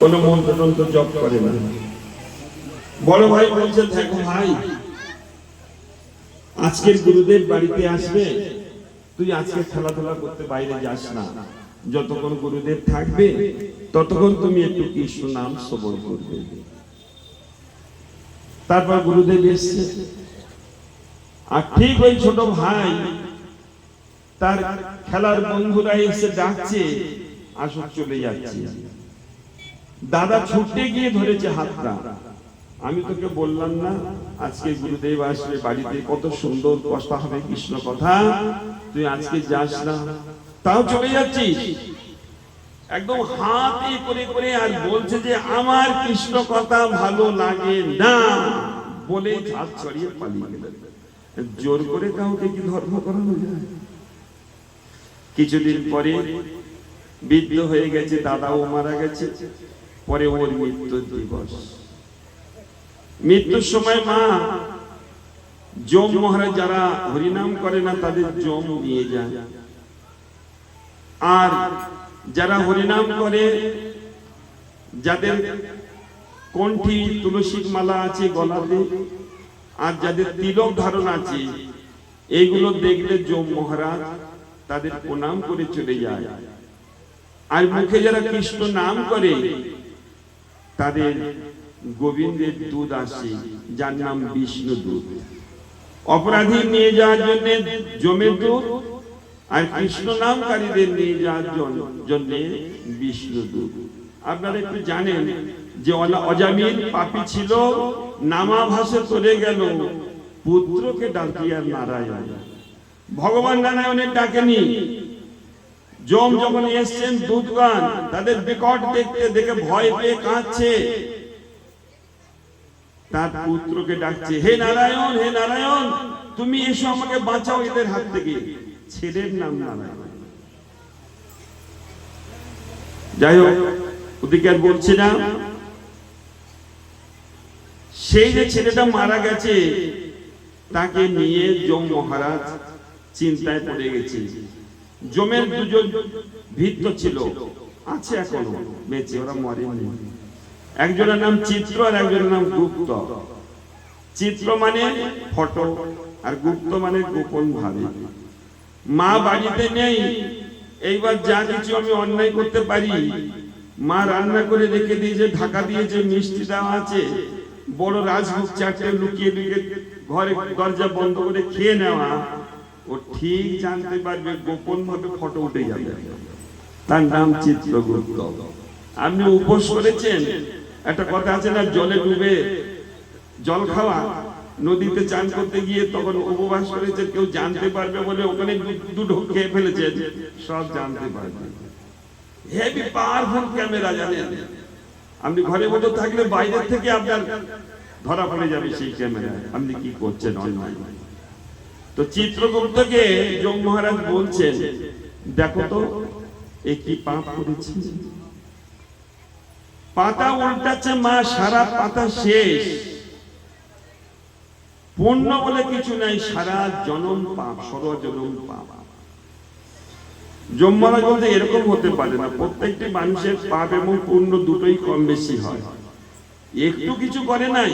কোনো মন্ত্র তন্ত্র জপ করে না। বড় ভাই বলছে, দেখো ভাই, আজকের গুরুদেব বাড়িতে আসবে, তুই আজকে খেলাধুলা করতে বাইরে যাস না, যতক্ষণ গুরুদেব থাকবে ততক্ষণ তুমি একটু কৃষ্ণ নাম শ্রবণ করবে। তারপর গুরুদেব এসছে, আর ঠিক ওই ছোট ভাই তার খেলার বন্ধুরা এসে ডাকছে, আসো চলে যাচ্ছে। দাদা ছুটে গিয়ে ধরেছে হাতটা, আমি তোকে বললাম না আজকে গুরুদেব আসবে বাড়িতে, কত সুন্দর কথা হবে কৃষ্ণ কথা, তুই আজকে যাস না, তাও চলে যাচ্ছিস। একদম হাত করে করে আর বলছে যে আমার কৃষ্ণ কথা ভালো লাগে না বলে হাত ছড়িয়ে পালিয়ে গেলেন। জোর করে কাউকে কি ধর্ম করানো যায়? কিছুদিন পরে বৃদ্ধ হয়ে গেছে, দাদাও মারা গেছে, পরে ওর মৃত্যুর দিবস। মৃত্যুর সময় মা যম মহারাজ যারা হরিনাম করে না তাদের যম নিয়ে যায়, আর যারা হরিনাম করে, যাদের কণ্ঠী তুলসীর মালা আছে গলাতে, আর যাদের তিলক ধারণ আছে, এইগুলো দেখলে যম মহারাজ তাদের প্রণাম করে চলে যায়। আর মুখে যারা কৃষ্ণ নাম করে তাদের গোবিন্দের দুধ আসে, যার নাম বিষ্ণু দুধ। অপরাধী নিয়ে যাওয়ার জন্য যমের দুধ, আর কৃষ্ণ নামকারীদের নিয়ে যাওয়ার জন্য বিষ্ণু দুধ। আপনারা একটু জানেন যে অজামিল পাপী ছিল, নামাভাসে চলে গেল, পুত্রকে ডাকিয়া নারায়ণ। ভগবান নারায়ণের ডাকেনি। যম যখন এসছেন দুধগান, তাদের বিকট দেখতে দেখে ভয় পেয়ে কাঁদছে, তার পুত্রকে ডাকছে, হে নারায়ণ, হে নারায়ণ, তুমি এসো আমাকে বাঁচাও এদের হাত থেকে। ছেলের নাম নারায়ণ। যাই হোক, ওদিকে আর বলছি না। সেই যে ছেলেটা মারা গেছে, তাকে নিয়ে যম মহারাজ চিন্তায় পড়ে গেছে। যমের দুজন ভৃত্য ছিল, আছে এখনো বেঁচে, ওরা মরেনি। একজনের নাম চিত্র আর একজনের নাম গুপ্ত। চিত্র মানে ফটো, আর গুপ্ত মানে গোপন ভাবে। মা বাড়িতে নেই, এইবার যা কিছু আমি অন্যায় করতে পারি, মা রান্না করে রেখে দিয়েছে, ঢাকা দিয়েছে, মিষ্টি দেওয়া আছে, বড় রাজভোগ চারটে লুকিয়ে লুকিয়ে ঘরে দরজা বন্ধ করে খেয়ে নেওয়া। ও ঠিক জানতে পারবে, গোপন ভাবে ফটো উঠে যাবে। তার নাম চিত্রগুপ্ত। আপনি উপোস করেছেন, একটা কথা আছে না, জলে ডুবে জল খাওয়া, নদীতে চান করতে গিয়ে তখন উপবাস করেছেন, কেউ জানতে পারবে বলে ওখানে দুটো খেয়ে ফেলেছেন, সব জানতে পারবে। হেভি পাওয়ারফুল ক্যামেরা, জানেন আপনি ঘরে মধ্যে থাকলে বাইরে থেকে আপনার ধরা পড়ে যাবে সেই ক্যামেরায় আপনি কি করছেন অন্যায়। তো চিত্রগুপ্তকে যম মহারাজ বলছেন, দেখো তো এ কি পাপ করেছি। পাতা উল্টাচ্ছে মা, সারা পাতা শেষ, পুণ্য বলে কিছু নাই, সারা জনম পাপ, সর্বজনম পাপ। যম মহারাজ বলতে এরকম হতে পারে না, প্রত্যেকটি মানুষের পাপ এবং পুণ্য দুটোই কম বেশি হয়। একটু কিছু করে নাই,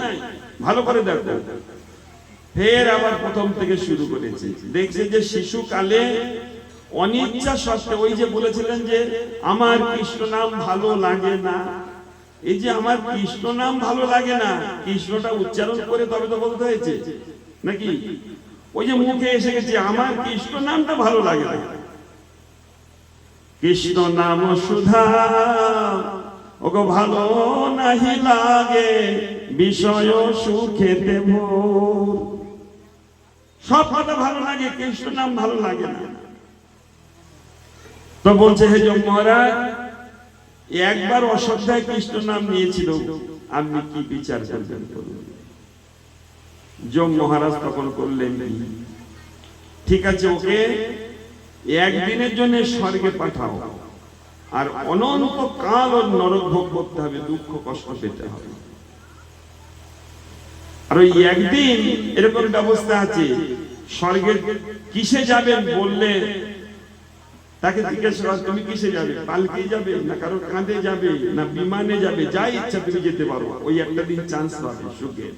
ভালো করে দেখো। ফের আবার প্রথম থেকে শুরু করেছে। দেখছে যে শিশুকালে অনিচ্ছা সত্ত্বেও, ওই যে বলেছিলেন যে আমার কৃষ্ণ নাম ভালো লাগে না, এই যে আমার কৃষ্ণ নাম ভালো লাগে না, কৃষ্ণটা উচ্চারণ করে তবে তো বলতে হয়েছে নাকি? ওই যে মুখে এসে গেছে আমার কৃষ্ণ নামটা ভালো লাগে না। কৃষ্ণ নাম সুধা ওগো ভালো নাহি লাগে, বিষয় সুখেতে ভোর। সব কথা ভালো লাগে, কৃষ্ণ নাম ভালো লাগে না। তো বলছে, হে যম মহারাজ, একবার অশ্রদ্ধায় কৃষ্ণ নাম নিয়েছিল, আপনি কি বিচার করবেন? যম মহারাজ তখন করলেন, ঠিক আছে, ওকে একদিনের জন্য স্বর্গে পাঠাও, আর অনন্ত কাল ওর নরক ভোগ করতে হবে, দুঃখ কষ্ট পেতে হবে। আর ওই একদিন এরকম ব্যবস্থা আছে, স্বর্গে কিসে যাবেন বললে তাকে জিজ্ঞাসা করা, তুমি কিসে যাবে? পালকি যাবে না কারো কাঁধে যাবে না বিমানে যাবে? যাই ইচ্ছা তুমি যেতে পারো, ওই একটা দিন চান্স পাবে সুখে।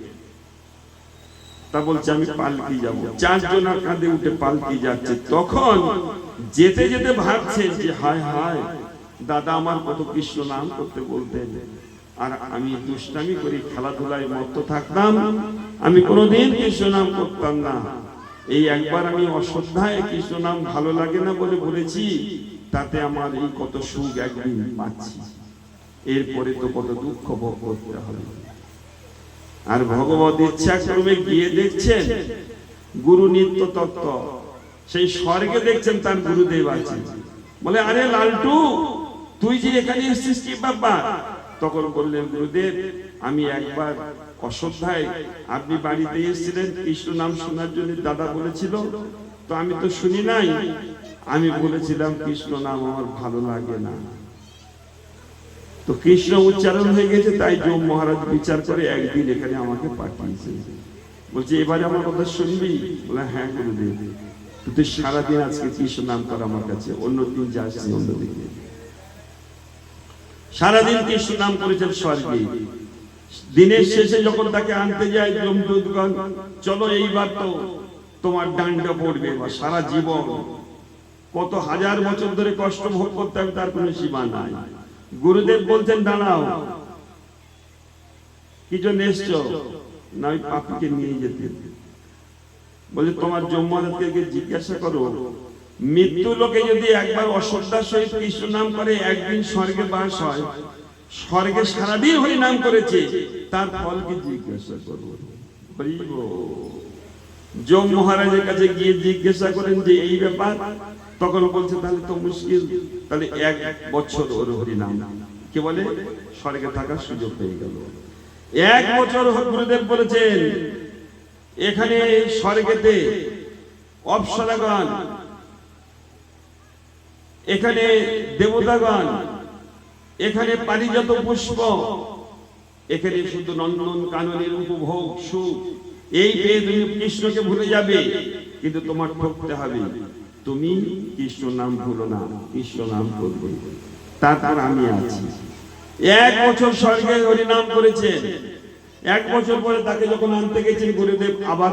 তা বলছে আমি পালকি যাব। 4 জনের কাঁধে উঠে পালকি যাচ্ছে। তখন যেতে যেতে ভাবছেন যে হায় হায়, দাদা আমার কত কৃষ্ণ নাম করতে বলতেন, আর আমি দুষ্টামি করি, খেলাধুলায় মত্ত থাকতাম, আমি কোনোদিন কৃষ্ণ নাম করতাম না। এই একবার আমি অশ্রদ্ধায় কৃষ্ণ নাম ভালো লাগে না বলে বলেছি, তাতে আমার এই কত সুখ একদিন পাচ্ছি, এরপরে তো কত দুঃখ ভোগ করতে হবে। আর ভগবত ইচ্ছা ক্রমে গিয়ে দেখছেন গুরু নিত্য তত্ত্ব, সেই স্বর্গে দেখছেন তার গুরুদেব আছে। বলে আরে লালটু, তুই যে এখানে এসেছিস কি ব্যাপার? তখন বললেন, গুরুদেব আমি একবার অশ্রদ্ধায় আপনি বাড়িতে এসেছিলেন, কৃষ্ণ নাম শোনার জন্য দাদা বলেছিল, তো আমি তো শুনি নাই, আমি বলেছিলাম কৃষ্ণ নাম আমার ভালো লাগে না। তো কৃষ্ণ উচ্চারণ হয়ে গেছে, তাই যম মহারাজ বিচার করে একদিন এখানে আমাকে পাঠিয়েছে। বলছে এবারে আমার কথা শুনবি? বলে হ্যাঁ গুরুদেব, তুই সারাদিন আজকে কৃষ্ণ নাম কর আমার কাছে, অন্যদিন যাস অন্যদিকে। সারাদিন কৃষ্ণ নাম করেছেন স্বর্গে। দিনের শেষে যখন তাকে আনতে যায় যমদূতগণ, চলো এইবার তো তোমার দণ্ড পড়বে, বা সারা জীবন কত হাজার বছর ধরে কষ্ট ভোগ করতে হবে তার কোনো সীমা নাই। গুরুদেব বলছেন দাঁড়াও, কি জন্য এসছো? না ওই পাপীকে নিয়ে যেতে। বলে তোমার যমরাজকে জিজ্ঞাসা করো, মৃত্যু লোকে যদি একবার অশ্রদ্ধার সহিত কৃষ্ণ নাম করে একদিন স্বর্গে বাস হয়, স্বর্গে সারাদিন হরি নাম করেছে, তার ফল কি জিজ্ঞাসা করবো? যম মহারাজের কাছে গিয়ে জিজ্ঞাসা করেন যে এই ব্যাপার। তখন বলছে তাহলে তো মুশকিল, তাহলে 1 বছর ওর হরি নাম কি বলে স্বর্গে থাকার সুযোগ পেয়ে গেল। 1 বছর গুরুদেব বলেছেন এখানে স্বর্গেতে অপ্সরাগণ, এখানে দেবতাগণ, এখানে পারিজাত পুষ্প, এখানে শুধু নন্দন কাননের উপভোগ সুখ, এই পেয়ে তুমি কৃষ্ণকে ভুলে যাবে, কিন্তু তোমার ঠকতে হবে, তুমি কৃষ্ণ নাম ভুলো না, কৃষ্ণ নাম করবে, তারপর আমি আছি। 1 বছর স্বর্গে হরি নাম করেছেন। 1 বছর পরে তাকে যখন আনতে গেছেন গুরুদেব আবার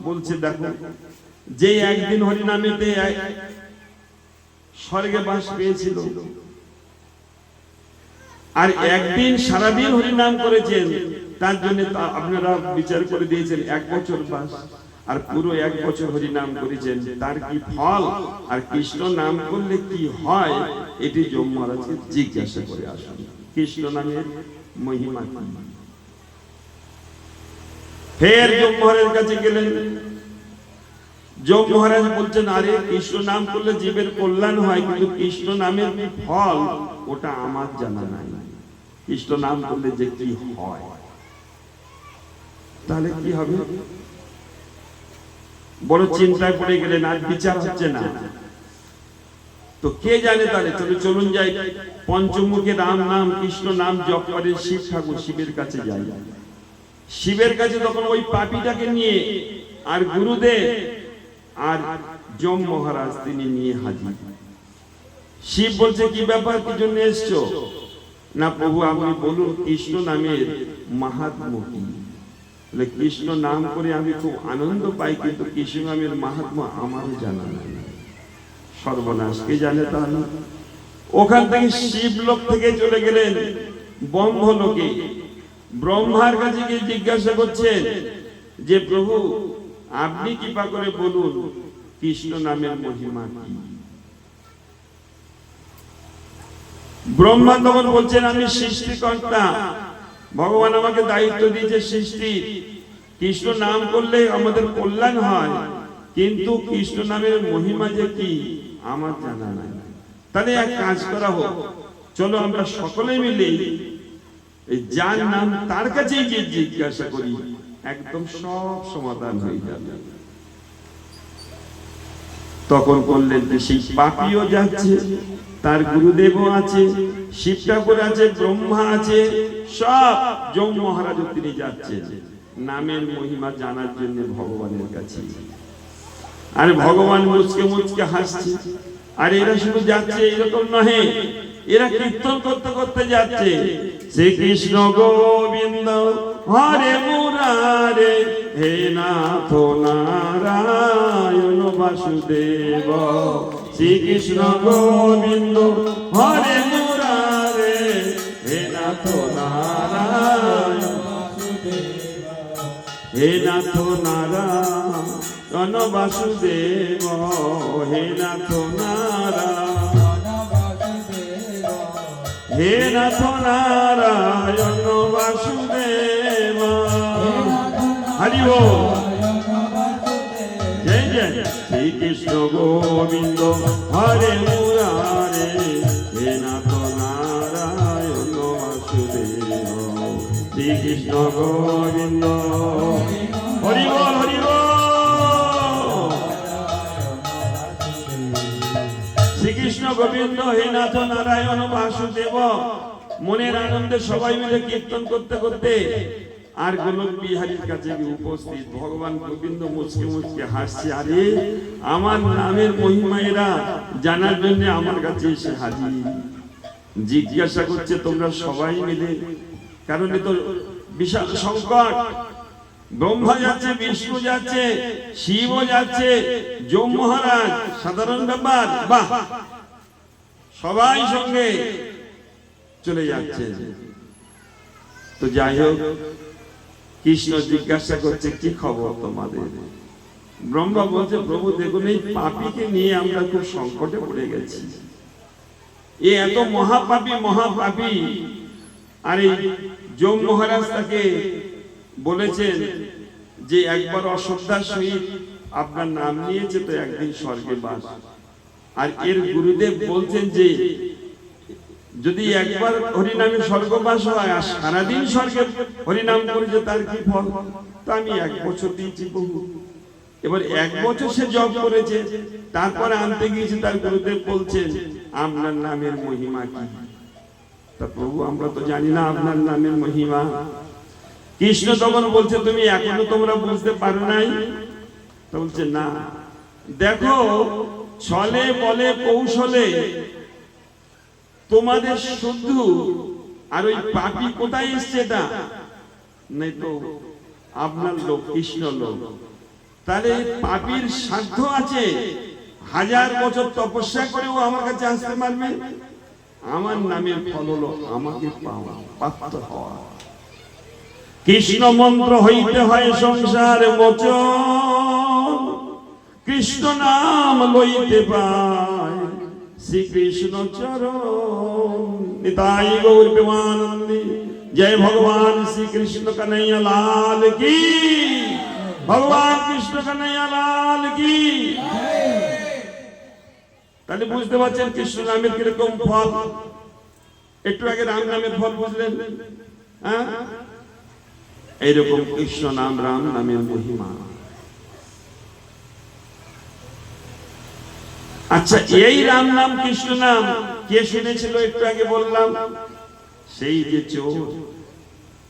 বলছে দেখো, যে একদিন হরি নামেতে স্বর্গে বাস পেয়েছিল, আর একদিন সারাদিন হরি নাম করেছেন, তার জন্য আপনারা বিচার করে দিয়েছেন 1 বছর বাস, আর পুরো 1 বছর হরি নাম করেছেন, তার কি ফল আর কৃষ্ণ নাম করলে কি হয়, এটি যম মহারাজকে জিজ্ঞাসা করে আসুন, কৃষ্ণ নামের মহিমা কি। ফের যম মহারাজের কাছে গেলেন। যম মহারাজ বলছেন আরে কৃষ্ণ নাম করলে জীবের কল্যাণ হয়, কিন্তু কৃষ্ণ নামের ফল ওটা আমার জানা নাই, কৃষ্ণ নাম করলে যে কি হয়, তাহলে কি হবে? বড় চিন্তায় পড়ে গেলেন, আর বিচার হচ্ছে না, তো কে জানে, তাহলে চলুন যাই পঞ্চমুখে রাম নাম কৃষ্ণ নাম জপ করে শিব ঠাকুর, শিবের কাছে যাই। শিবের কাছে তখন ওই পাপীটাকে নিয়ে আর গুরুদেব আর যম মহারাজ তিনি নিয়ে হাজির। শিব বলছে কি ব্যাপার, কি জন্য এসছো? না প্রভু আপনি বলুন কৃষ্ণ নামের মাহাত্ম্য কি। কৃষ্ণ নাম করে আমি খুব আনন্দ পাই, কিন্তু কৃষ্ণ নামের মাহাত্ম্য আমারও জানা নাই। সর্বনাশ, কে জানে তাহলে? ওখান থেকে শিবলোক থেকে চলে গেলেন ব্রহ্মলোকে। ব্রহ্মার কাছে গিয়ে জিজ্ঞাসা করছেন যে প্রভু আপনি কৃপা করে বলুন কৃষ্ণ নামের মহিমা কি। ব্রহ্মা তখন বলছেন আমি সৃষ্টিকর্তা, ভগবান আমাকে দায়িত্ব দিয়েছে সৃষ্টির, কৃষ্ণ নাম করলে আমাদের কল্যাণ হয়, কিন্তু কৃষ্ণ নামের মহিমা যে কি আমার জানা নাই। তাহলে এক কাজ করা হোক, চলো আমরা সকলে মিলে যার নাম তার কাছেই যে জিজ্ঞাসা করি, একদম সব সমাধান হয়ে যাবে। তখন করলেন যে সেই পাপীও যাচ্ছে, তার গুরুদেবও আছে, শিব ঠাকুর আছে, ব্রহ্মা আছে, সব যম মহারাজ তিনি যাচ্ছেন নামের মহিমা জানার জন্য ভগবানের কাছে। আর ভগবান মুচকে মুচকে হাসছে, আর এরা শুধু যাচ্ছে এরকম নহে, এরা কীর্তন করতে করতে যাচ্ছে, শ্রীকৃষ্ণ গোবিন্দ হরে মুরারে, হে নাথ নারায়ণ বাসুদেব। শ্রীকৃষ্ণ গোবিন্দ হরে মুরারে, হে নাথ নারায়ণ বাসুদেব, হে নাথ নারায়ণ বাসুদেব, হে নাথ নারায়ণ, হে নাথ নারায়ণ বাসুদেব। হরি বল, জয় জয়। শ্রীকৃষ্ণ গোবিন্দ হরে মুরারে, হে নাথ নারায়ণ বাসুদেব। শ্রীকৃষ্ণ গোবিন্দ হরি বল, হরি বল। শ্রীকৃষ্ণ গোবিন্দ হে নাথ নারায়ণ বাসুদেব। মনের আনন্দে সবাই মিলে কীর্তন করতে করতে আর গোলক বিহারীর কাছে গিয়ে উপস্থিত। ভগবান গোবিন্দ মুচকে মুচকে হাসছে, আরে আমার নামের মহিমা এরা জানার জন্য আমার কাছে এসে হাজির। জিজ্ঞাসা করছে তোমরা সবাই মিলে, কারণ এ তো বিশাল সংকট। ব্রহ্মা যাচ্ছে, বিষ্ণু যাচ্ছে, শিব যাচ্ছে, যম মহারাজ, সাধারণ ব্যাপার, বাহ, সবাই সঙ্গে চলে যাচ্ছে। তো যাই হোক, কৃষ্ণ জিজ্ঞাসা করছে কি খবর তোমাদের? ব্রহ্মা বলছে প্রভু দেখুন, এই পাপীকে নিয়ে আমরা খুব সংকটে পড়ে গেছি। এ এত মহাপাপী মহাপাপী। আর এই যম মহারাজ তাকে বলেছেন যে একবার অশ্রদ্ধার সহিত আপনার নাম নিয়েছে তো একদিন স্বর্গে বাস। আর এর গুরুদেব বলছেন যে যদি একবার হরিনামে স্বর্গবাস হয় আর সারাদিন স্বর্গে হরিনাম করেছে তার কি ফল? তো আমি 1 বছর দিয়েছি প্রভু। এবার 1 বছর সে জপ করেছে, তারপরে আনতে গিয়েছে, তার গুরুদেব বলছেন আপনার নামের মহিমা কি? তা প্রভু আমরা তো জানি না আপনার নামের মহিমা। কৃষ্ণ তখন বলছে তুমি এখনো তোমরা বুঝতে পারো নাই? তো বলছে না, দেখো ছলে বলে কৌশলে তোমাদের শুদ্ধ আর ওই পাপী কোথায় এসছে? এটা নেই তো আপনার লোক, কৃষ্ণ লোক। তাহলে পাপীর সাধ্য আছে 1000 বছর তপস্যা করেও আমার কাছে আসতে পারবে? আমার নামের ফল হলো আমাকে পাওয়া, প্রাপ্ত হওয়া। কৃষ্ণ মন্ত্র হইতে হয় সংসার মোচন, কৃষ্ণ নাম লইতে পায় শ্রীকৃষ্ণ চরণ। নিতাই গৌর প্রেমানন্দে, জয় ভগবান শ্রীকৃষ্ণ কানাইয়া লাল কি, ভগবান কৃষ্ণ কানাইয়া লাল কি। তাহলে বুঝতে পারছেন কৃষ্ণ নামের কিরকম ফল। একটু আগে রাম নামের ফল বুঝলেন? হ্যাঁ, এইরকম কৃষ্ণ নাম, রাম নামের মহিমা। আচ্ছা, এই রাম নাম কৃষ্ণ নাম কে শুনেছিল? একটু আগে বললাম, সেই যে চোর।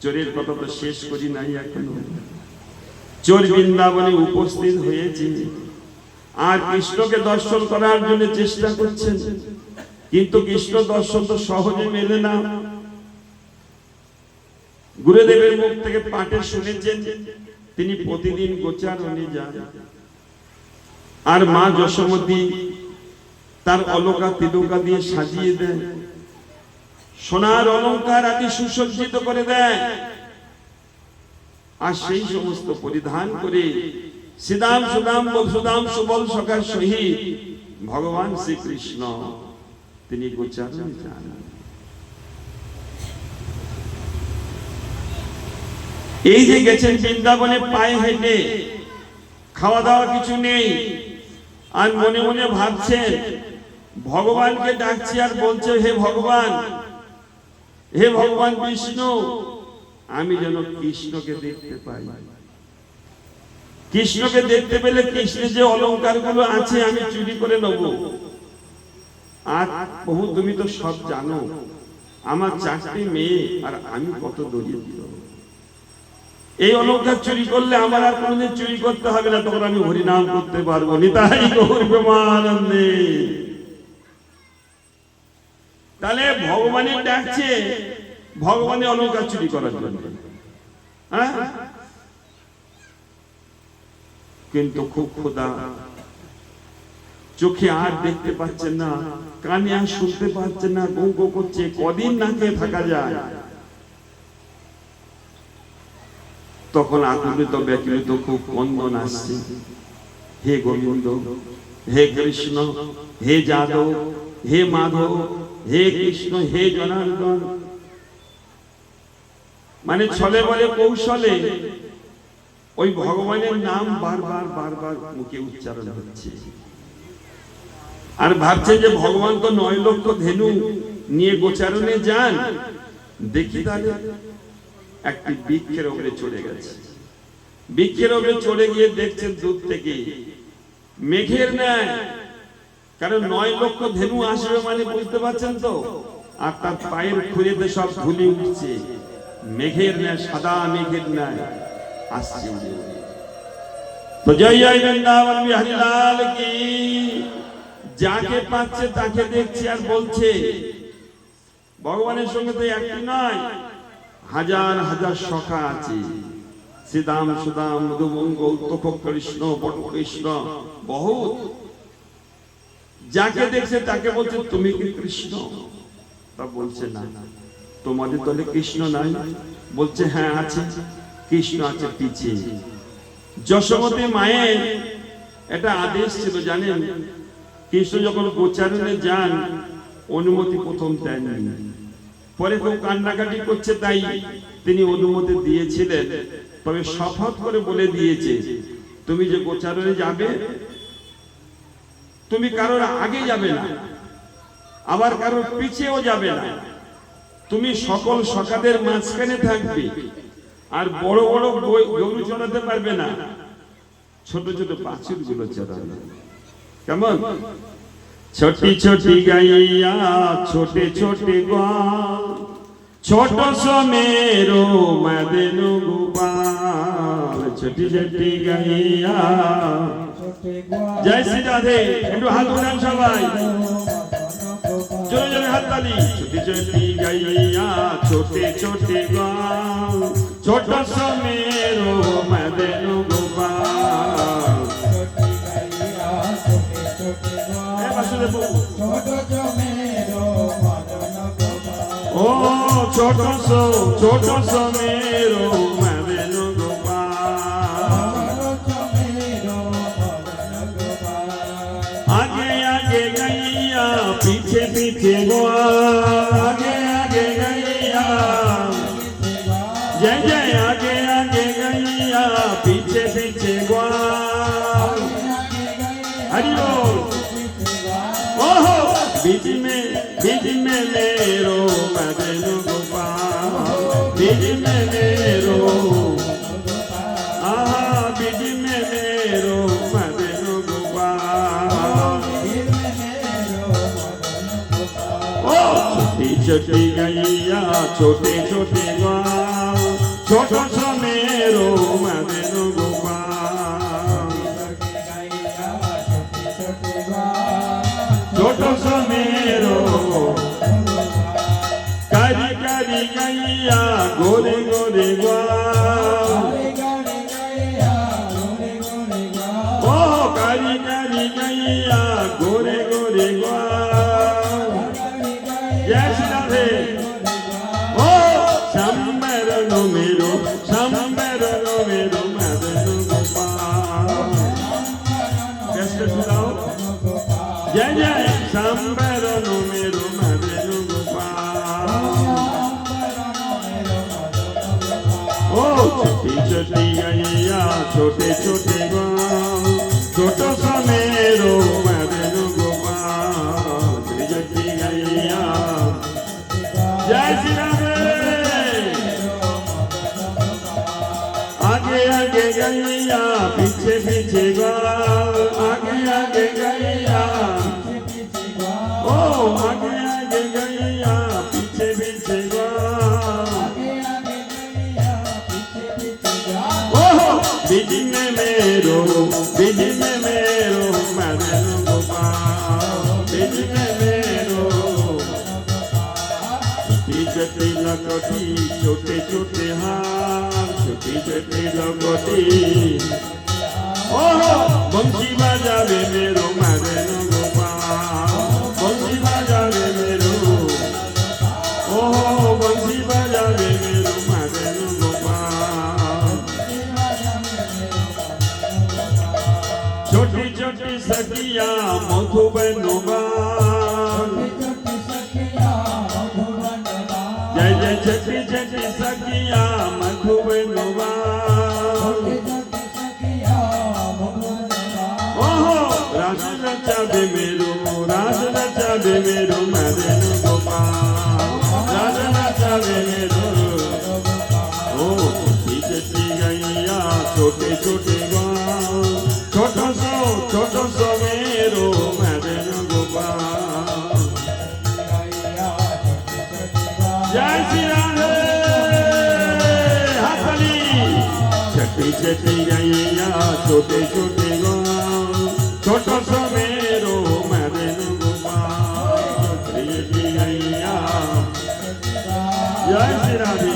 চোরের কথা তো শেষ করি নাই এখনো। চোর বৃন্দাবনে উপস্থিত হয়েছে আর কৃষ্ণকে দর্শন করার জন্য চেষ্টা করছেন, কিন্তু কৃষ্ণ দর্শন তো সহজে মেলে না। গুরুদেবের মুখ থেকে পাঠে শুনেছেন তিনি প্রতিদিন গোচারণে যান, আর মা যশোমতী তার অলকা তিলকা দিয়ে সাজিয়ে দেয়, সোনার অলঙ্কার আদি সুসজ্জিত করে দেয়। আর সেই সমস্ত পরিধান করে শ্রীদাম সুদাম সুদাম সুবল সখার সহিত ভগবান শ্রীকৃষ্ণ তিনি গোচারণে যান। এই যে গেছেন বৃন্দাবনে পায়ে হেঁটে, খাওয়া দাওয়া কিছু নেই, আর মনে মনে ভাবছেন ভগবানকে ডাকছি আর বলছে হে ভগবান, হে ভগবান বিষ্ণু, আমি যেন কৃষ্ণকে দেখতে পাই। কৃষ্ণকে দেখতে পেলে কৃষ্ণের যে অলংকার গুলো আছে আমি চুরি করে নেব। আর প্রভু তুমি তো সব জানো, আমার 4টি মেয়ে আর আমি কত দরিদ্র। এই অলংকার চুরি করলে আমার আর কোনোদিন চুরি করতে হবে না, তখন আমি হরিনাম করতে পারবো। নিতাই গৌর প্রেমানন্দে, তাহলে ভগবানের ডাকছে ভগবানের অলঙ্কার চুরি করার জন্য, হ্যাঁ? কিন্তু খুব ক্ষুধা, চোখে আর দেখতে পাচ্ছেন না, কানে আর শুনতে পাচ্ছেন না, গো গো করছে, কদিন না খেয়ে থাকা যায়? তখন আকুলিত ব্যাকুলিত খুব ক্রন্দন আসছে, হে গোবিন্দ, হে কৃষ্ণ, হে যাদব, হে মাধব, হে কৃষ্ণ, হে জনার্দন। মানে ছলে বলে কৌশলে ওই ভগবানের নাম বারবার বারবার মুখে উচ্চারণ হচ্ছে, আর ভাবছে যে ভগবান তো 9 লক্ষ ধেনু নিয়ে গোচারণে যান। দেখি তাহলে একটি বৃক্ষের উপরে চড়ে গেছে, বৃক্ষের উপরে চড়ে গিয়ে দেখছেন দূর থেকে মেঘের ন্যায়, কারণ 9 লক্ষ ধেনু আসবে মানে বুঝতে পারছেন তো, আর তার পায়ের খুঁড়েতে সব ধুলি উঠছে, মেঘের ন্যায়, সাদা মেঘের ন্যায় আসছে। তো জয় জয় বৃন্দাবন বিহারী লাল কি। যাকে পাচ্ছে তাকে দেখছে আর বলছে, ভগবানের সঙ্গে তো একটি নয়, হাজার হাজার সখা আছে, শ্রীদাম সুদাম মধুমঙ্গল তপ কৃষ্ণ বট কৃষ্ণ বহুত। যাকে দেখছে তাকে বলছে, তুমি কি কৃষ্ণ? তা বলছে না। তোমাদের দলে কৃষ্ণ নাই? বলছে হ্যাঁ আছে, কৃষ্ণ আছে পিছে। যশোমতী মায়ের একটা আদেশ ছিল জানেন, কৃষ্ণ যখন গোচারণে যান অনুমতি প্রথম দেননি, পরে খুব কান্নাকাটি করছে তাই তিনি অনুমতি দিয়েছিলেন, তবে শপথ করে বলে দিয়েছে, তুমি যে গোচারণে যাবে তুমি কারোর আগে যাবে না, আবার কারোর পিছেও যাবে না, তুমি সকল সখাদের মাঝখানে থাকবে, আর বড় বড় গরু চড়াতে পারবে না, ছোট ছোট বাছুর গুলো চড়াবে। কেমন? ছোটি ছোটি গাইয়া ছোটে ছোটে গোয়াল, ছোট সমেরো মাদেনু গোপাল, ছোটি ছোটি গাইয়া। জয় শ্রী রাধে। একটু হাত উঠান সবাই, জোরে জোরে হাততালি। ছোটি ছোটি গাইয়া ছোটে ছোটে গোয়াল, ছোট সমেরো মাদেনু গোপাল। ও ছোট সমেরো মাদেনু গোপাল, আগে আগে গাইয়া পিছে পিছে গোয়াল, আগে আগে গাইয়া, জয় জয়, আগে আগে গাইয়া পিছে পিছে গোয়াল। হরি बोल। ओहो बीच में मेरो मदनु गोपाल, बीच में मेरो, आहा बीच में मेरो मदनु गोपाल। ओ छोटी छोटी गैया छोटे छोटे ग्वाल, छोटो सो मेरो मदनु गोपाल, छोटो सो मेरो। कारी कारी गैया गोरे गोरे ग्वाल, ओ कारी कारी गैया गोरे गोरे ग्वाल। जय श्री राधे। ओ शंबरनो मेरो मदनु गोपाल। कैसे सुनाओ? जय जय शंबरनो मेरो मदनु गोपाल। ओ छोटी छोटी गैया छोटे छोटे ग्वाल, छोटो सा मेरो मदनु गोपाल। छोटी गैया। जय श्री राधे। आगे आगे गैया पीछे पीछे ग्वाल, आगे आगे गैया, ओ आगे आगे गैया पीछे पीछे ग्वाल। ओहो बीच में मेरो मदनु गोपाल, बीच में मेरो। लगटी छोटे छोटे हाथ छोटे छोटे लगटी ओ बंसी बजावे मेरो मदन गोपाल बंसी बजावे मेरो ओ बंसी बजावे मेरो मदन गोपाल छोटी छोटी सखिया मधुबन जय जय छोटी छोटी सखिया मधुबन राज रचावे मेरो मदन गोपाल राज रचावे मेरो ओ छोटी गैया छोटे छोटे गाँव छोटो सो मेरो मदन गोपाल जय श्री राधे हाथली छोटी छोटी गैया छोटे छोटे गाँव छोटो सो मेरो मदन गोपाल छोटी गैया जय श्री राधे।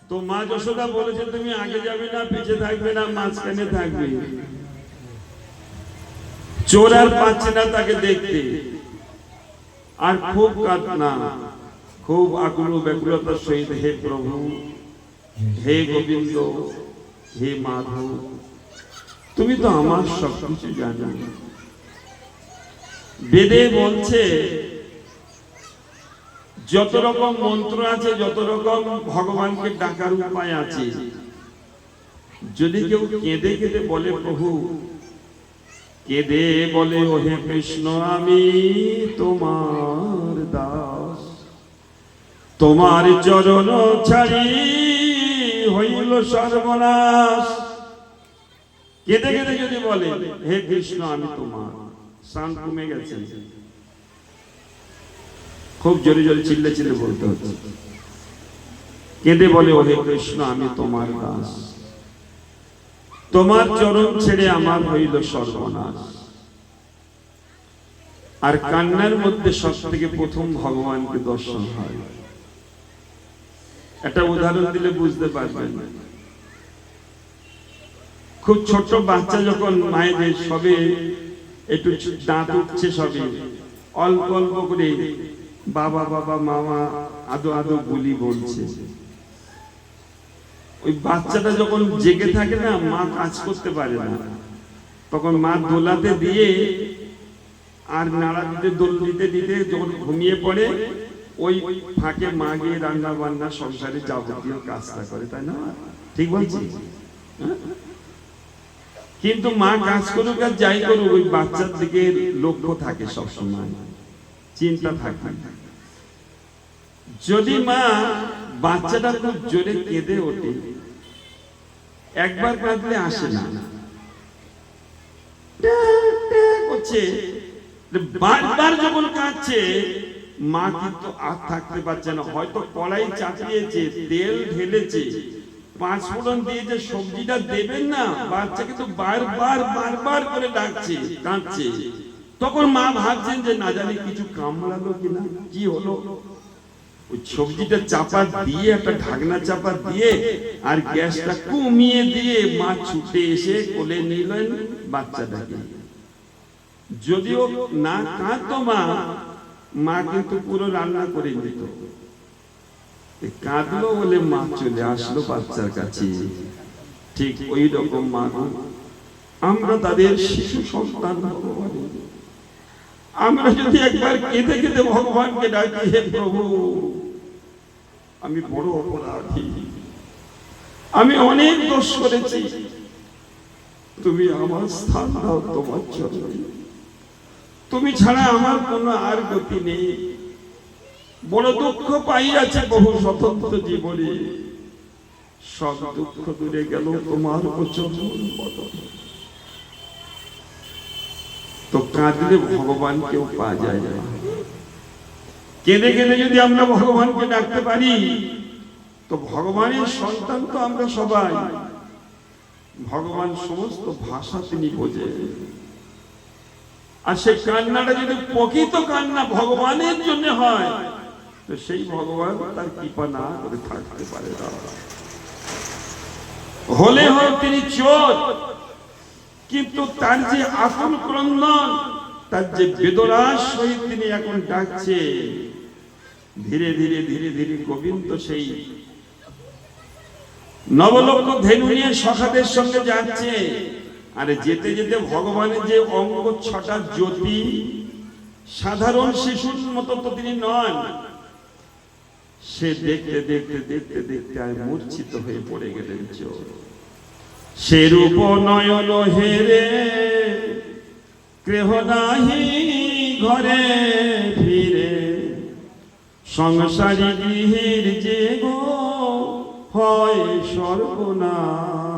तो माँ যশোদা বলেছে তুমি আগে যাবে না পিছে থাকবে না মাঝখানে থাকবে চোর আর পাচ্ছে না তাকে দেখতে আর খুব কাঁদনা খুব আকুল ব্যাকুলতার সহিত হে প্রভু হে গোবিন্দ হে মাধব তুমি তো আমার সবকিছু জানো বেদে বলছে যত রকম মন্ত্র আছে যত রকম ভগবানকে ডাকার উপায় আছে যদি কেউ কেঁদে কেঁদে বলে প্রভু কেঁদে বলে ও হে কৃষ্ণ আমি তোমার দাস তোমার চরণ ছাড়ি হইল সর্বনাশ কেঁদে কেঁদে যদি বলে হে কৃষ্ণ আমি তোমার শান কমে গেছে খুব জোরে জোরে চিল্লে চিল্লে বলতে হচ্ছে কেঁদে বলে ও হে কৃষ্ণ আমি তোমার দাস তোমার চরণ ছেড়ে আমার হইল সর্বনাশ আর কান্নার মধ্যে সব থেকে প্রথম ভগবানকে দর্শন হয় একটা উদাহরণ দিলে বুঝতে পারবেন খুব ছোট বাচ্চা যখন মায়েদের সবে একটু দাঁত উঠছে সবে অল্প অল্প করে বাবা বাবা মামা আদো আদো বলি বলছে ওই বাচ্চাটা যখন জেগে থাকে না মা কাজ করতে পারে না তখন মা দোলাতে দিয়ে আর নাড়া দিতে দোল দিতে দিতে যখন ঘুমিয়ে পড়ে ওই ফাঁকে মা গিয়ে রান্না বান্না সংসারে যাবতীয় কাজটা করে তাই না ঠিক বলছি কিন্তু মা কাজ করুক আর যাই করুক ওই বাচ্চার দিকে লক্ষ্য থাকে সবসময় চিন্তা থাকে যদি মা বাচ্চাটা খুব জোরে কেঁদে ওঠে একবার কাঁদলে আসে না করছে বারবার যখন কাঁদছে মা কিন্তু আর থাকতে পারছে না হয়তো কড়াই চাপিয়েছে তেল ঢেলেছে পাঁচ ফোড়ন দিয়ে যে সবজিটা দেবেন না বাচ্চা কিন্তু বারবার করে ডাকছে কাঁদছে তখন মা ভাবছেন যে না জানি কিছু কামড়ালো কিনা কি হলো ওই সবজিটা চাপা দিয়ে একটা ঢাকনা চাপা দিয়ে আর গ্যাসটা কমিয়ে দিয়ে মা ছুটে এসে কোলে নিলেন বাচ্চাটাকে যদিও না কাঁদতো মা কিন্তু পুরো রান্না করে নিত কাঁদলো বলে মা চলে আসলো বাচ্চার কাছে ঠিক ওই রকম মা আমরা তাদের শিশু সন্তান আমরা যদি একবার কেঁদে কেঁদে ভগবানকে ডাকি হে প্রভু আমি বড় অপরাধী আমি অনেক দোষ করেছি তুমি আমার স্থান দাও তোমার চরণে তুমি ছাড়া আমার কোনো আর গতি নেই বড় দুঃখ পাইয়াছে বহু স্বতন্ত্র জীবনে সব দুঃখ দূরে গেল তোমার চরণ বদনে তো কাঁদলে ভগবান কেউ পাওয়া যায় না কেঁদে কেঁদে যদি আমরা ভগবানকে ডাকতে পারি তো ভগবানের সন্তান তো আমরা সবাই ভগবান সমস্ত ভাষা তিনি বোঝে আর সেই কান্নাটা যদি প্রকৃত কান্না ভগবানের জন্য হয়, তো সেই ভগবান তার কৃপা না করে থাকতে পারে না। হলে হয় তিনি চোর, কিন্তু তার যে আকুল ক্রন্দন, তার যে বেদনার সহিত তিনি এখন ডাকছে, ধীরে ধীরে ধীরে ধীরে গোবিন্দ সেই নবলক্ষ ধেনু নিয়ে সখাদের সঙ্গে যাচ্ছে। আরে যেতে যেতে ভগবানের যে অঙ্গ ছটা জ্যোতি, সাধারণ শিশুর মতো তো তিনি নন। সে দেখতে দেখতে দেখতে দেখতে আর মূর্ছিত হয়ে পড়ে গেলেন চোর। সে রূপ নয়ন হেরে কেহ নাহি ঘরে ফিরে, সংসারী গৃহের যে গো হয় সর্বনাশ।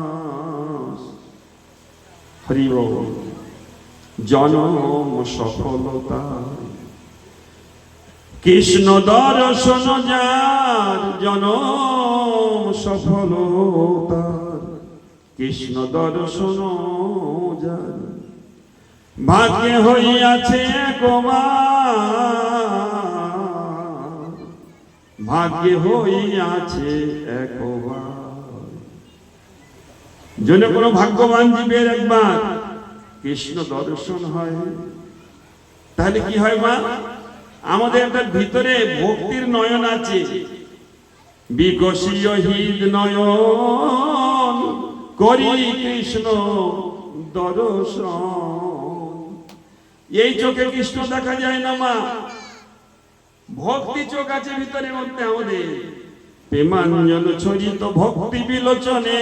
হরি বল। জনম সফলতা কৃষ্ণ দর্শন যার, জনম সফলতা কৃষ্ণ দর্শন যার, ভাগ্যে হইয়াছে একবার, ভাগ্যে হইয়াছে একবার। যেন কোনো ভাগ্যবান জীবের একবার কৃষ্ণ দর্শন হয়, তাহলে কি হয় মা? আমাদের একটা ভিতরে ভক্তির নয়ন আছে, বিকশিয় হৃদ নয়ন করি কৃষ্ণ দর্শন। এই চোখে কৃষ্ণ দেখা যায় না মা, ভক্তি চোখ আছে ভিতরে মধ্যে আমাদের। প্রেমাঞ্জন ছড়িত ভক্তি বিলোচনে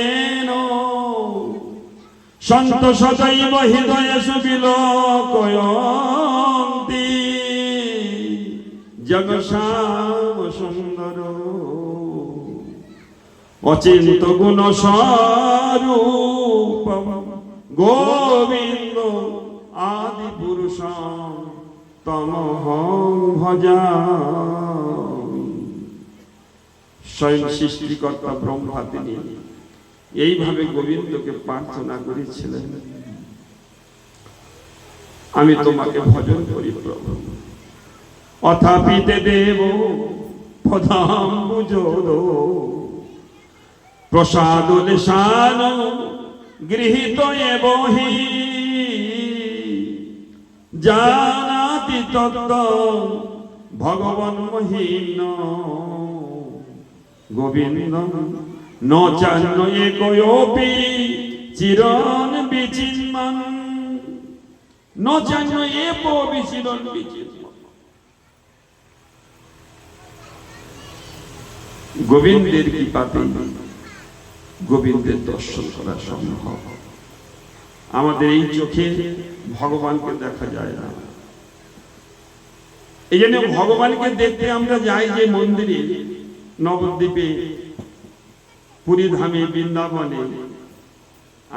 সন্ত সদৈব হৃদয়ে সুবিলোকয়ন্তি, জগশ্যাম সুন্দর অচিন্ত গুণ স্বরূপম গোবিন্দ আদি পুরুষম তমহং ভজামি। স্বয়ং সৃষ্টিকর্তা ব্রহ্মা তিনি এইভাবে গোবিন্দকে প্রার্থনা করেছিলেন, আমি তোমাকে ভজন করি প্রভু। অথাপিতে দেব পদাম্বুজোদ প্রসাদ লেশান গৃহীত এবহি, জানাতি তত্ত্ব ভগবান মহিন গোবিন্দ ন চান্ন একয়োপি চিরন বিচিন্মান, ন চান্ন একোপি চিরন বিচিন্মান। গোবিন্দের কৃপাতে গোবিন্দের দর্শন করা সম্ভব। আমাদের এই চোখে ভগবানকে দেখা যায় না, এই জন্য ভগবানকে দেখতে আমরা যাই যে মন্দিরে, নবদ্বীপে, পুরী ধামে, বৃন্দাবনে,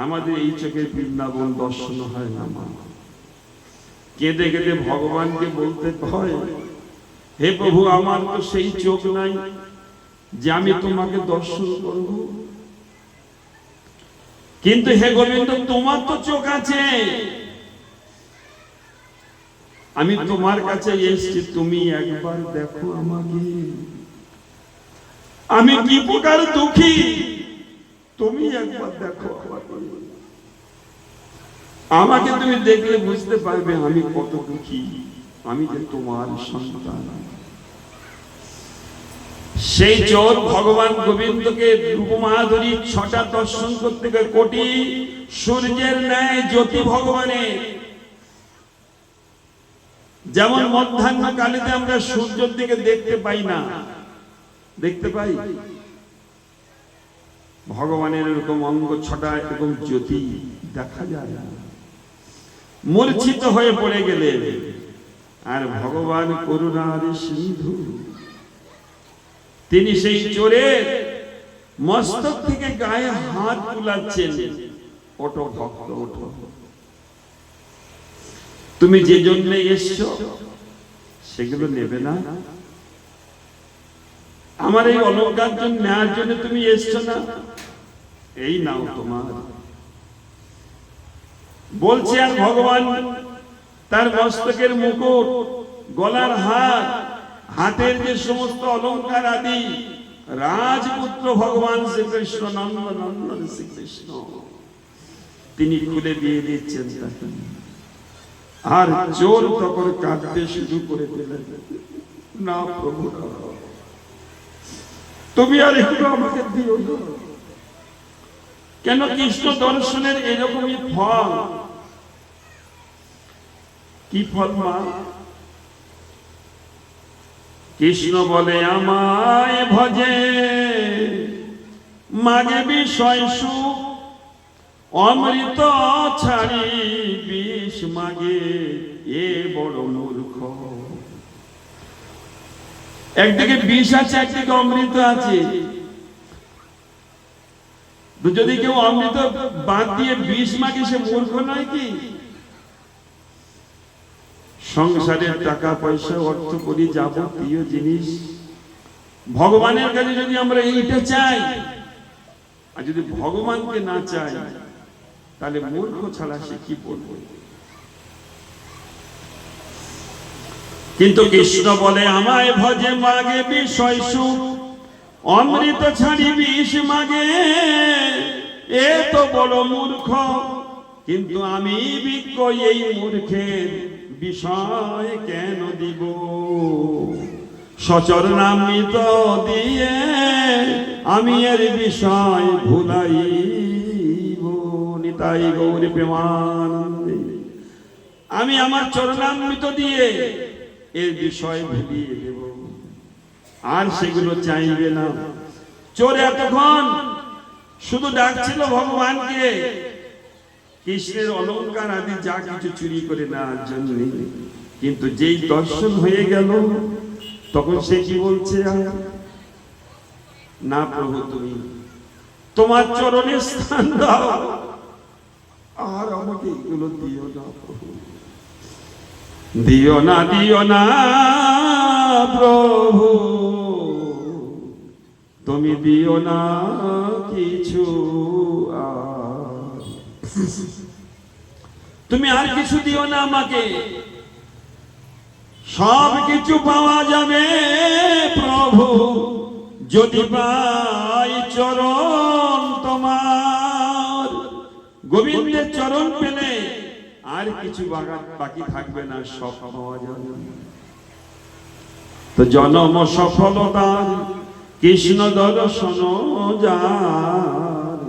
আমাদের এই চোখের বৃন্দাবন দর্শন হয় না মা। কেঁদে কেঁদে ভগবানকে বলতে হয়, হে প্রভু আমার তো সেই চোখ নাই যে আমি তোমাকে দর্শন করব, কিন্তু হে গোবিন্দ তোমার তো চোখ আছে, আমি তোমার কাছে এসেছি, তুমি একবার দেখো আমাকে, আমি কি প্রকার দুঃখী, তুমি একবার দেখো আমাকে। তুমি দেখলে বুঝতে পারবে আমি কত দুঃখী, আমি যে তোমার সন্তান। সেই চোর ভগবান গোবিন্দকে রূপমাধুরী ছটা দর্শন করতে গেলে কোটি সূর্যের ন্যায় জ্যোতি ভগবানের। যেমন মধ্যাহ্ন কালীতে আমরা সূর্যের দিকে দেখতে পাই না, দেখতে পাই ভগবানের এরকম অঙ্গ ছটা, এরকম জ্যোতি দেখা যায় না। মূর্ছিত হয়ে পড়ে গেলে আর ভগবান করুণার সিন্ধু, তিনি সেই চোরের মস্তক থেকে গায়ে হাত বুলাচ্ছেন, ওঠো ভক্ত ওঠো, তুমি যে জন্য এসছো সেগুলো নেবে না, আমার এই অলঙ্কার নেওয়ার জন্য তুমি এসছো না, এই নাও তোমার। বলছে আর ভগবান তার মস্তকের মুকুট, গলার হার, হাতের যে সমস্ত অলংকার আদি রাজপুত্র ভগবান শ্রীকৃষ্ণ, নন্দন শ্রীকৃষ্ণ তিনি খুলে দিয়ে দিচ্ছেন তাকে। আর চোর তখন কাঁদতে শুরু করে দিলেন, না প্রভু, তুমি আর একটু আমাকে দিও না। কেন? কৃষ্ণ দর্শনের এরকমই ফল। কি ফল মা? কৃষ্ণ বলে আমায় ভজে মাগে বিষয় সুখ, অমৃত ছাড়ি বিষ মাগে এ বড় মূর্খ। একদিকে বিষ আছে, একদিকে অমৃত আছে। যদি কেউ অমৃত বাদ দিয়ে বিষ মাগে সে মূর্খ নয় কি? সংসারের টাকা পয়সা, অর্থ করি, যাবতীয় জিনিস ভগবানের কাছে যদি আমরা এইটা চাই, আর যদি ভগবানকে না চাই, তাহলে মূর্খ ছাড়া সে কি বলবো? কিন্তু কৃষ্ণ বলে আমায় ভজে মাগে বিষয় সুখ, অমৃত ছাড়ি বিষ মাগে এ তো বড় মূর্খ। কিন্তু আমি বিজ্ঞ, এই মূর্খের বিষয় কেন দিব? সচরণামৃত দিয়ে আমি এর বিষয় ভুলাইব। নিতাই গৌর প্রেমানন্দে। আমি আমার চরণামৃত দিয়ে এর বিষয় ভুলিয়ে দেব, আর সেগুলো চাইবে না। চোর এতক্ষণ শুধু ডাকছিল ভগবানকে কৃষ্ণের অলংকার আদি যা কিছু চুরি করে নেওয়ার জন্য, কিন্তু যেই দর্শন হয়ে গেল তখন সে কি বলছে? না প্রভু, তুমি তোমার চরণে স্থান দাও, আর আমাকে এগুলো দিও না প্রভু, দিও না, দিও না প্রভু, তুমি দিও না কিছু, তুমি আর কিছু দিও না আমাকে, সব কিছু পাওয়া যাবে প্রভু যদি পাই চরণ তোমার। গোবিন্দের চরণ পেলে আর কিছু বাকি থাকবে না, সব পাওয়া যাবে। তো জনম সফলতার কৃষ্ণ দর্শন যার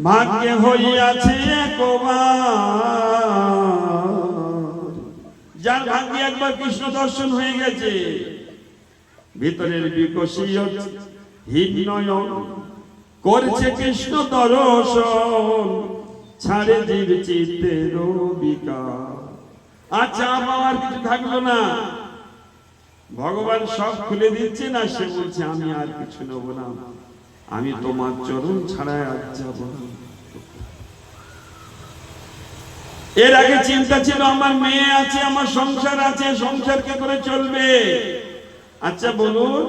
ভাগ্যে হইয়াছে একবার, যার ভাগ্যে একবার কৃষ্ণ দর্শন হয়ে গেছে, ভিতরের বিকশিত হৃদয় করছে কৃষ্ণ দর্শন, ছাড়ে জীব চিত্তের বিকার। আচ্ছা, আমার কিছু থাকলো না, ভগবান সব খুলে দিচ্ছে না, সে বলছে আমি আর কিছু নেব না, আমি তোমার চরণ ছাড়া আর যাব না। এর আগে চিন্তা ছিল আমার মেয়ে আছে, আমার সংসার আছে, সংসার কি করে চলবে? আচ্ছা বলুন,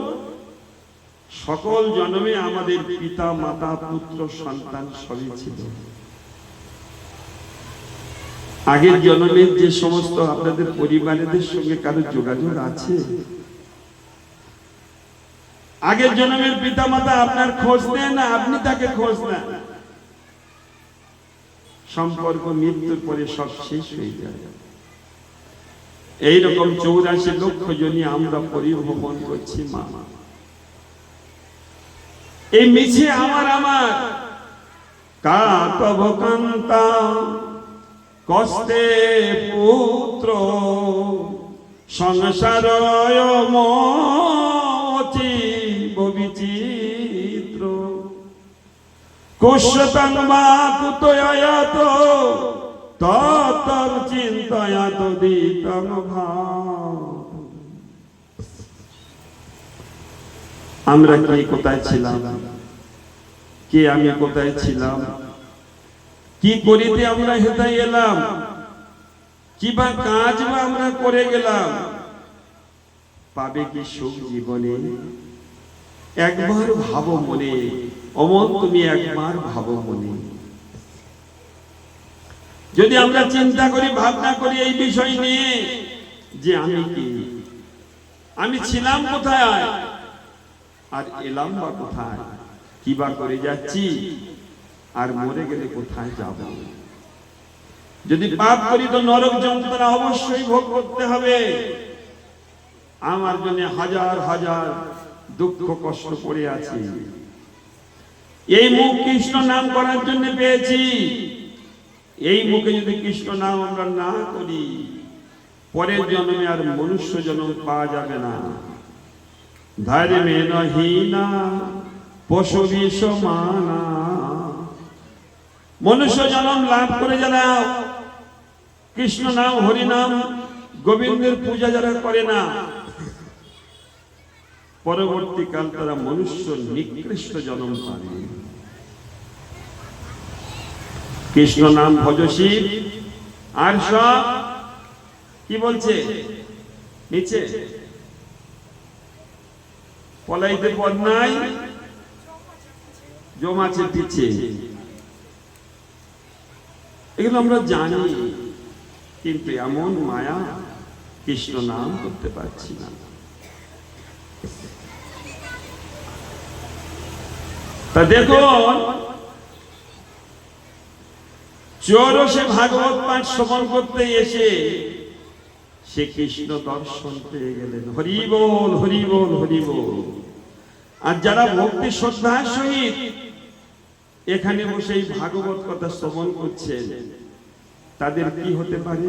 সকল জন্মে আমাদের পিতা মাতা পুত্র সন্তান সবই ছিল। আগের জন্মের যে সমস্ত আপনাদের পরিবারের সঙ্গে কারো যোগাযোগ আছে? আগের জন্মের পিতা মাতা আপনার খোঁজ নেন না আপনি তাকে খোঁজ নেন? সম্পর্ক মৃত্যুর পরে সব শেষ হয়ে যায়। এইরকম 84 লক্ষ জনই আমরা পরিভ্রমণ করছি মা। এই মিছে আমার কাতব কান্তা কষ্টে পুত্র সংসার বিচিত্র কুশতং বা কুতয়াত ততর চিন্তয়াত দিতং ভাব। আমরা কি কোথায় ছিলাম? কে আমি কোথায় ছিলাম? কি করিতে আমরা হেতাই এলাম? কি বা কাজ বা আমরা করে গেলাম? পাবে কি সুখ জীবনে? একবার ভাবো মনে, অমন তুমি একবার ভাবো মনে। যদি আমরা চিন্তা করি, ভাবনা করি এই বিষয় নিয়ে যে আমি কি, আমি ছিলাম কোথায় আর এলাম বা কোথায়, কি বা করে যাচ্ছি, আর মরে গেলে কোথায় যাব। যদি পাপ করি তো নরক যন্ত্রণা অবশ্যই ভোগ করতে হবে। আমার জন্য হাজার হাজার দুঃখ কষ্ট পড়ে আছে। এই মুখ কৃষ্ণ নাম করার জন্য পেয়েছি। এই মুখে যদি কৃষ্ণ নাম আমরা না করি, পরের জন্মে আর মনুষ্য জন্ম পাওয়া যাবে না। ধর্মে নহিনা পশু বিষমানা। মনুষ্য জন্ম লাভ করে যারা কৃষ্ণ নাম, হরি নাম, গোবিন্দের পূজা যারা করে না, পরবর্তীকাল তারা মনুষ্য নিকৃষ্ট জন্ম পাবে। কৃষ্ণ নাম ভজসী, আর সব কি বলছে নিচে, পলাইতে পদ নাই, জমাছে পিছে। এগুলো আমরা জানি, কিন্তু এমন মায়া, কৃষ্ণ নাম করতে পারছি না। তা দেখুন, চোরও সে ভাগবত পাঠ শ্রবণ করতে এসে সে কৃষ্ণ দর্শন পেয়ে গেলেন। হরি বল, হরি বল, হরি বল। আর যারা ভক্তি শ্রদ্ধার সহিত এখানে বসে এই ভাগবত কথা শ্রবণ করছেন, তাদের কি হতে পারে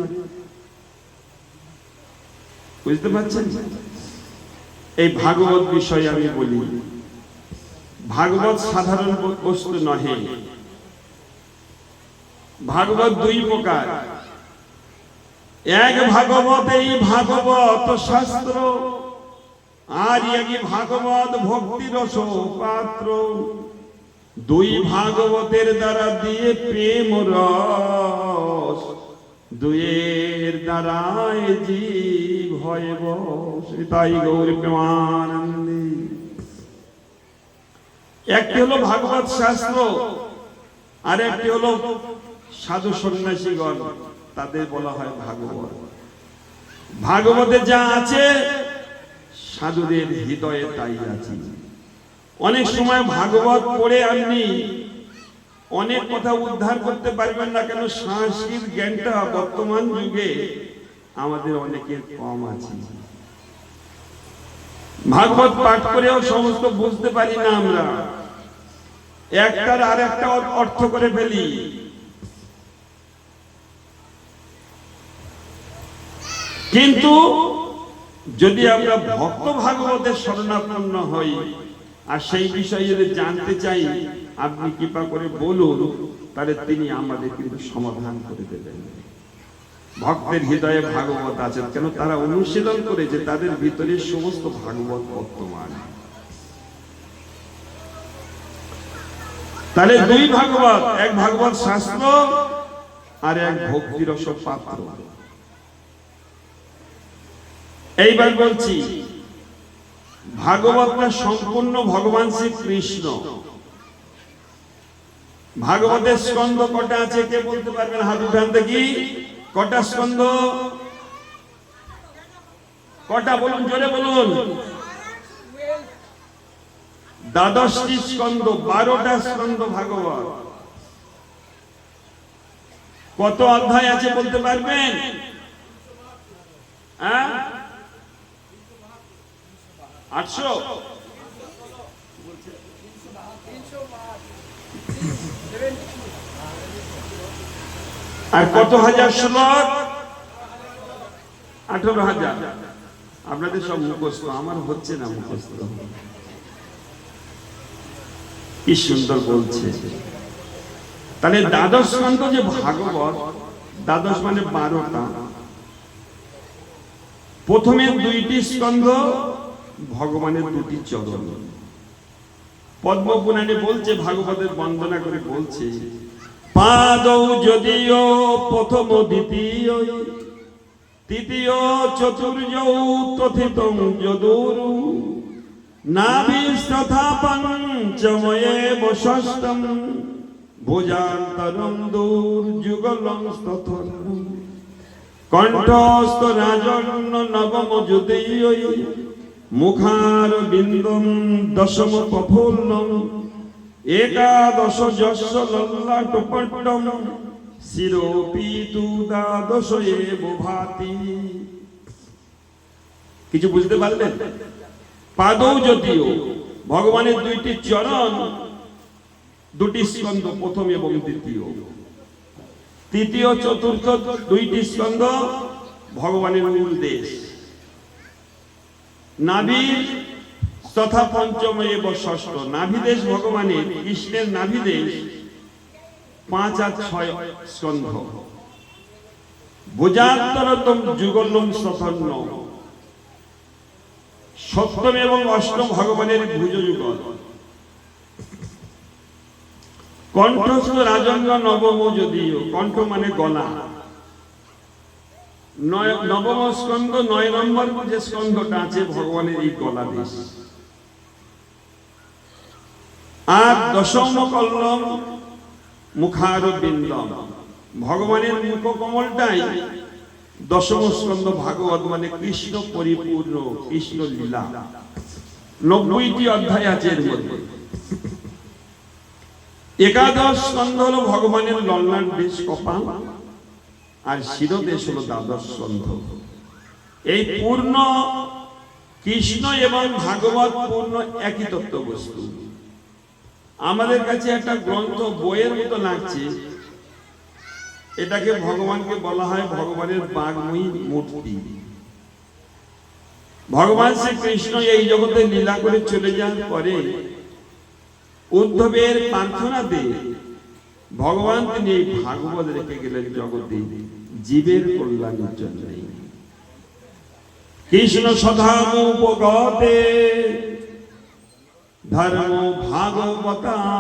বুঝতে পারছেন? এই ভাগবত বিষয়ে আমি বলি, ভাগবত সাধারণ বস্তু নহে। ভাগবত দুই প্রকার। এক ভাগবত এই ভাগবত শাস্ত্র, আর এক ভাগবত ভক্তি রস পাত্র। দুই ভাগবতের দ্বারা দিয়ে প্রেম রস, দুয়ের দ্বারায় জীব হয় বশ। তাই গৌর প্রেমানন্দে। একটি হলো ভাগবত শাস্ত্র, আর একটি হলো সাধু সন্ন্যাসীগণ, তাদের বলা হয় ভাগবত। ভাগবতে যা আছে সাধুদের হৃদয়ে তাই আছে। অনেক সময় ভাগবত পড়ে আপনি অনেক কথা উদ্ধার করতে পারবেন না, কেন সংস্কৃত জ্ঞানটা বর্তমান যুগে আমাদের অনেকের কম আছে। ভাগবত পাঠ করেও সমস্ত বুঝতে পারি না আমরা, একটার আর একটা অর্থ করে ফেলি। কিন্তু যদি আমরা ভক্ত ভাগবতের শরণাপন্ন হই আর সেই বিষয়ে যদি জানতে চাই, আপনি কৃপা করে বলুন, তাহলে তিনি আমাদের কিন্তু সমাধান করে দেবেন। ভক্তের হৃদয়ে ভাগবত আছে, কেন তারা অনুশীলন করেছে, তাদের ভিতরে সমস্ত ভাগবত বর্তমান। তাহলে দুই ভাগবত, এক ভাগবত শাস্ত্র আর এক ভক্তি রস পাত্র। এইবার বলছি, ভাগবতটা সম্পূর্ণ ভগবান শ্রীকৃষ্ণ। ভাগবতের স্কন্ধ কটা আছে কে বলতে পারবেন? হাত উঠান দেখি, কটা স্কন্ধ? কটা বলুন, জোরে বলুন। 12টি স্কন্ধ, 12টা স্কন্ধ ভাগবত। কত অধ্যায় আছে বলতে পারবেন? 800? আর কত হাজার শ্লোক? 18,000। আপনাদের সব মুখস্থ, আমার হচ্ছে না মুখস্থ। কি সুন্দর বলছে। তাহলে 12 স্কন্ধ যে ভাগবত, 12 মানে 12টা। প্রথমে 2টি স্কন্ধ ভগবানের 2টি চরণ। পদ্মপুরাণে বলছে, ভাগবতের বন্দনা করে বলছে, পাদৌ যদিও প্রথম দ্বিতীয় তৃতীয় চতুর্য তথিতং যদুরু নাভিস্তথা পঞ্চময়ে ষষ্ঠম ভোজান্তরম দূর যুগলং স্তথর কণ্ঠস্থ রাজন্য নবম যুদেয়ৈ মুখার বিন্দম দশম প্রফুল্লম একাদশ যস্য লল্লাটপট্টম শিরোপীতু দ্বাদশ এব ভাতি। কিছু বুঝতে পারলেন? পাদৌ যদিও ভগবানের দুইটি চরণ, দুটি স্কন্ধ, প্রথম এবং দ্বিতীয়, তৃতীয় চতুর্থ দুইটি স্কন্ধ ভগবানের মূল দেশ। নাভি তথা পঞ্চম এব ষষ্ঠ, নাভিদেশ ভগবানের, কৃষ্ণের নাভিদেশ 5 আর 6 স্কন্ধ। ভুজান্তরতম যুগলম সতন্ন, সপ্তম এবং অষ্টম ভগবানের ভুজ যুগল। কণ্ঠস্থ রাজন্য নবম যদিও, কণ্ঠ মানে গলা। নবম স্কন্ধ 9 নম্বর যে স্কন্ধটা আছে ভগবানের এই গলা দেশ। আর দশম কল্লম মুখার বিন্দম, ভগবানের মুখ কমলটাই দশম স্কন্ধ ভাগবত, মানে কৃষ্ণ পরিপূর্ণ, কৃষ্ণ লীলা। 90টি অধ্যায় আছে এর মধ্যে। একাদশ স্কন্ধ হলো ভগবানের লল্লাট দেশ কপাল, আর শিরদেশ হলো দ্বাদশ স্কন্ধ। এই পূর্ণ কৃষ্ণ এবং ভাগবত পূর্ণ একই তত্ত্ব বস্তু। আমাদের কাছে একটা গ্রন্থ বইয়ের মতো লাগছে, এটাকে ভগবানকে বলা হয় ভগবানের বাগ্ময়ী মূর্তি। ভগবান শ্রীকৃষ্ণ এই জগতে লীলা করে চলে যাওয়ার পরে উদ্ধবের প্রার্থনাতে ভগবান তিনি এই ভাগবত রেখে গেলেন জগতে জীবের কল্যাণের জন্য। কৃষ্ণ সধামুপগতে ধর্ম ভাগবতা